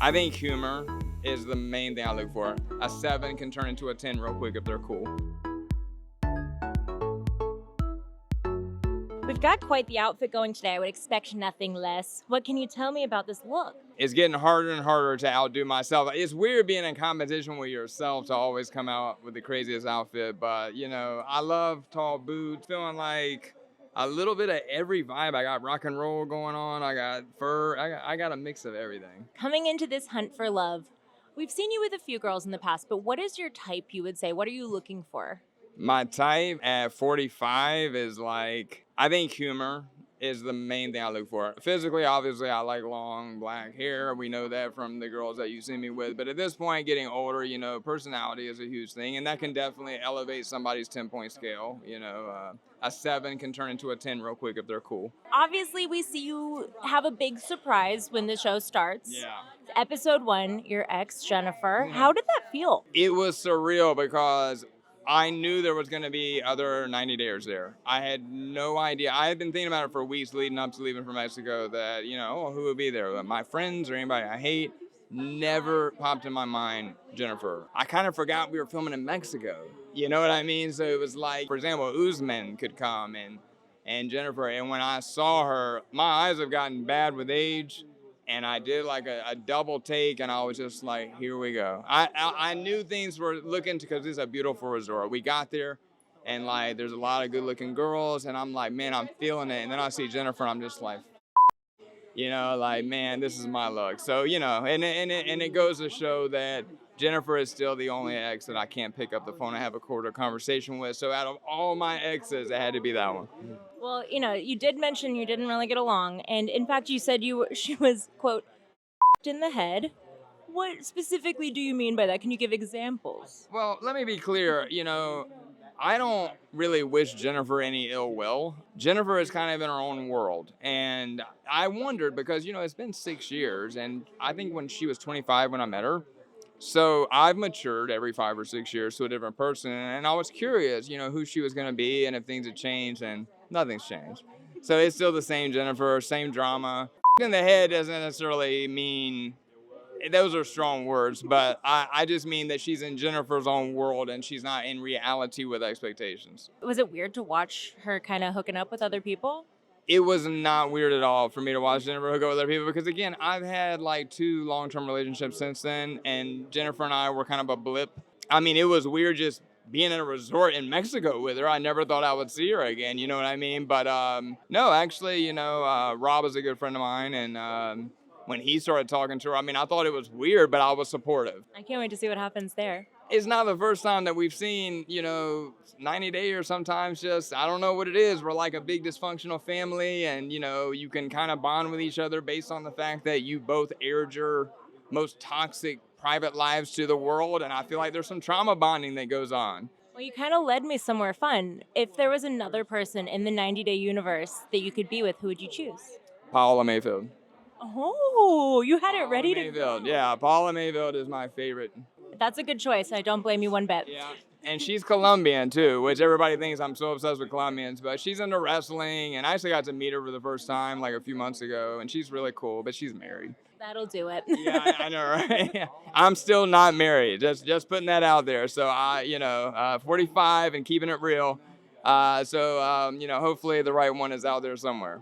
I think humor is the main thing I look for. A 7 can turn into a 10 real quick if they're cool. We've got quite the outfit going today. I would expect nothing less. What can you tell me about this look? It's getting harder and harder to outdo myself. It's weird being in competition with yourself to always come out with the craziest outfit, but I love tall boots, feeling like a little bit of every vibe. I got rock and roll going on, I got fur, I got a mix of everything. Coming into this hunt for love, we've seen you with a few girls in the past, but what is your type, you would say? What are you looking for? My type at 45 is like, I think humor is the main thing I look for. Physically, obviously, I like long black hair. We know that from the girls that you see me with. But at this point, getting older, personality is a huge thing. And that can definitely elevate somebody's 10-point scale. A 7 can turn into a 10 real quick if they're cool. Obviously, we see you have a big surprise when the show starts. Yeah. Episode 1, your ex, Jennifer. How did that feel? It was surreal because I knew there was going to be other 90 days there. I had no idea. I had been thinking about it for weeks leading up to leaving for Mexico that, who would be there? My friends or anybody I hate. Never popped in my mind, Jennifer. I kind of forgot we were filming in Mexico. You know what I mean? So it was like, for example, Usman could come and Jennifer. And when I saw her, my eyes have gotten bad with age. And I did like a double take, and I was just like, here we go. I knew things were looking, because this is a beautiful resort. We got there, and like there's a lot of good-looking girls, and I'm like, man, I'm feeling it. And then I see Jennifer, and I'm just like, man, this is my luck. So, and it goes to show that Jennifer is still the only ex that I can't pick up the phone and have a quarter conversation with. So out of all my exes, it had to be that one. Well, you did mention you didn't really get along, and in fact, you said she was, quote, in the head. What specifically do you mean by that? Can you give examples? Well, let me be clear. I don't really wish Jennifer any ill will. Jennifer is kind of in her own world. And I wondered because, it's been 6 years, and I think when she was 25 when I met her. So I've matured every 5 or 6 years to a different person. And I was curious, who she was going to be and if things had changed, and nothing's changed. So it's still the same Jennifer, same drama. In the head doesn't necessarily mean, those are strong words, but I just mean that she's in Jennifer's own world and she's not in reality with expectations. Was it weird to watch her kind of hooking up with other people? It was not weird at all for me to watch Jennifer hook up with other people because, again, I've had like 2 long-term relationships since then, and Jennifer and I were kind of a blip. I mean, it was weird just being in a resort in Mexico with her. I never thought I would see her again, you know what I mean? But no, actually, Rob is a good friend of mine, and when he started talking to her, I mean, I thought it was weird, but I was supportive. I can't wait to see what happens there. It's not the first time that we've seen, 90 Day or sometimes just, I don't know what it is. We're like a big dysfunctional family, and, you can kind of bond with each other based on the fact that you both aired your most toxic private lives to the world. And I feel like there's some trauma bonding that goes on. Well, you kind of led me somewhere fun. If there was another person in the 90-day universe that you could be with, who would you choose? Paula Mayfield. Oh, you had it ready to Mayfield. Yeah, Paula Mayfield is my favorite. That's a good choice. I don't blame you one bit. Yeah, and she's Colombian too, which everybody thinks I'm so obsessed with Colombians, but she's into wrestling, and I actually got to meet her for the first time like a few months ago, and she's really cool, but she's married. That'll do it. Yeah, I know, right? I'm still not married. Just putting that out there. So 45 and keeping it real. Hopefully the right one is out there somewhere.